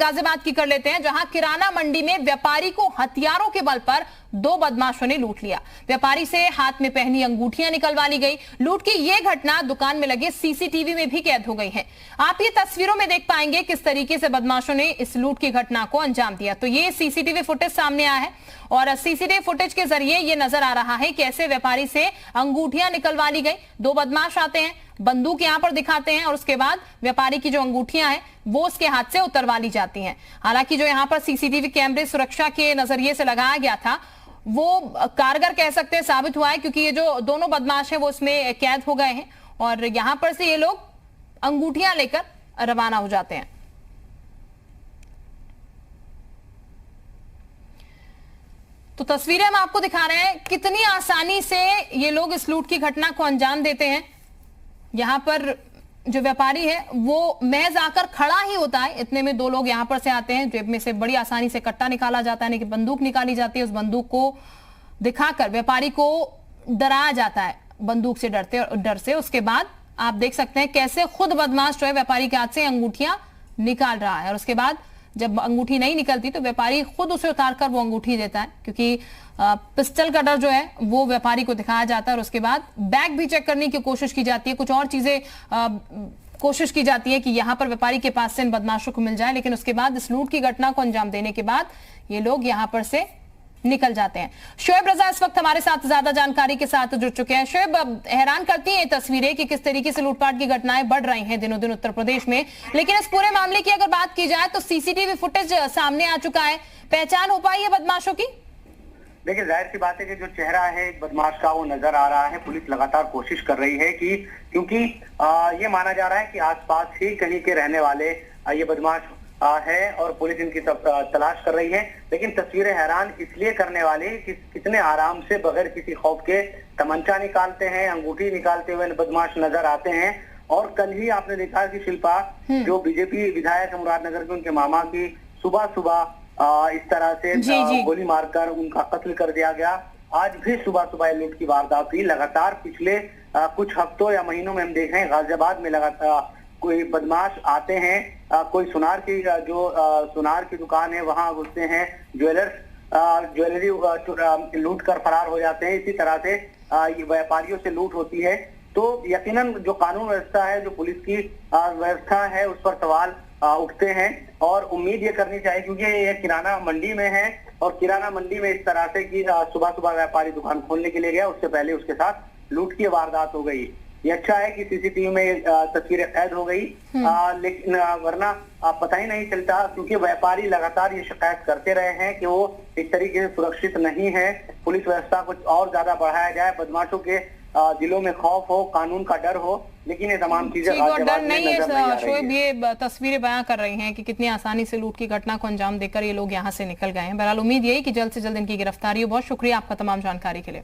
गाजियाबाद की कर लेते हैं, जहां किराना मंडी में व्यापारी को हथियारों के बल पर दो बदमाशों ने लूट लिया। व्यापारी से हाथ में पहनी अंगूठियां निकलवा ली गई। लूट की यह घटना दुकान में लगे सीसीटीवी में भी कैद हो गई है। आप ये तस्वीरों में देख पाएंगे किस तरीके से बदमाशों ने इस लूट की घटना को अंजाम दिया। तो ये सीसीटीवी फुटेज सामने आया है और सीसीटीवी फुटेज के जरिए ये नजर आ रहा है कि ऐसे व्यापारी से अंगूठियां निकलवा ली गई। दो बदमाश आते हैं, बंदूक यहां पर दिखाते हैं और उसके बाद व्यापारी की जो अंगूठियां हैं वो उसके हाथ से उतरवा ली जाती हैं। हालांकि जो यहां पर सीसीटीवी कैमरे सुरक्षा के नजरिए से लगाया गया था वो कारगर कह सकते हैं साबित हुआ है, क्योंकि ये जो दोनों बदमाश हैं वो इसमें कैद हो गए हैं और यहां पर से ये लोग अंगूठियां लेकर रवाना हो जाते हैं। तो तस्वीरें हम आपको दिखा रहे हैं कितनी आसानी से ये लोग इस लूट की घटना को अंजाम देते हैं। यहां पर जो व्यापारी है वो महज आकर खड़ा ही होता है, इतने में दो लोग यहां पर से आते हैं। जेब में से बड़ी आसानी से कट्टा निकाला जाता है, कि बंदूक निकाली जाती है। उस बंदूक को दिखाकर व्यापारी को डराया जाता है बंदूक से डर से। उसके बाद आप देख सकते हैं कैसे खुद बदमाश जो है व्यापारी के हाथ से अंगूठियां निकाल रहा है और उसके बाद जब अंगूठी नहीं निकलती तो व्यापारी खुद उसे उतारकर वो अंगूठी देता है, क्योंकि पिस्टल का डर जो है वो व्यापारी को दिखाया जाता है। और उसके बाद बैग भी चेक करने की कोशिश की जाती है, कुछ और चीजें कोशिश की जाती है कि यहां पर व्यापारी के पास से इन बदमाशों को मिल जाए। लेकिन उसके बाद इस लूट की घटना को अंजाम देने के बाद ये लोग यहां पर से निकल जाते हैं। शोएब रजा इस वक्त हमारे साथ ज्यादा जानकारी के साथ जुड़ चुके हैं। शोएब, हैरान करती हैं तस्वीरें कि किस तरीके से लूटपाट की घटनाएं बढ़ रही हैं दिनों दिन उत्तर प्रदेश में, लेकिन इस पूरे मामले की अगर बात की जाए तो सीसीटीवी फुटेज सामने आ चुका है। पहचान हो पाई है बदमाशों की? देखिए, जाहिर सी बात है कि जो चेहरा है एक बदमाश का वो नजर आ रहा है। पुलिस लगातार कोशिश कर रही है कि क्योंकि ये माना जा रहा है कि आसपास ही कहीं के रहने वाले ये बदमाश है और पुलिस इनकी तलाश कर रही है। लेकिन तस्वीरें हैरान इसलिए करने वाली कि कितने आराम से बगैर किसी खौफ के तमंचा निकालते हैं, अंगूठी निकालते हुए बदमाश नजर आते हैं। और कल ही आपने देखा कि शिल्पा जो बीजेपी विधायक मुरादनगर के उनके मामा की सुबह सुबह इस तरह से गोली मारकर उनका कत्ल कर दिया गया। आज भी सुबह सुबह लूट की वारदात हुई। लगातार पिछले कुछ हफ्तों या महीनों में हम देख रहे हैं गाजियाबाद में लगातार कोई बदमाश आते हैं, कोई सुनार की दुकान है वहां घुसते हैं, ज्वेलरी लूट कर फरार हो जाते हैं। इसी तरह से व्यापारियों से लूट होती है। तो यकीनन जो कानून व्यवस्था है, जो पुलिस की व्यवस्था है, उस पर सवाल उठते हैं और उम्मीद ये करनी चाहिए, क्योंकि ये किराना मंडी में है और किराना मंडी में इस तरह से कि सुबह सुबह व्यापारी दुकान खोलने के लिए गया, उससे पहले उसके साथ लूट की वारदात हो गई। ये अच्छा है कि सीसीटीवी में तस्वीरें कैद हो गई, लेकिन वरना पता ही नहीं चलता, क्योंकि व्यापारी लगातार ये शिकायत करते रहे हैं कि वो एक तरीके से सुरक्षित नहीं है। पुलिस व्यवस्था को और ज्यादा बढ़ाया जाए, बदमाशों के दिलों में खौफ हो, कानून का डर हो, लेकिन ये तमाम चीजें डर नहीं है। शोएब, ये तस्वीरें बयां कर रही हैं कि कितनी आसानी से लूट की घटना को अंजाम देकर ये लोग यहाँ से निकल गए हैं। बहरहाल उम्मीद यही कि जल्द से जल्द इनकी गिरफ्तारी हो। बहुत शुक्रिया आपका तमाम जानकारी के लिए।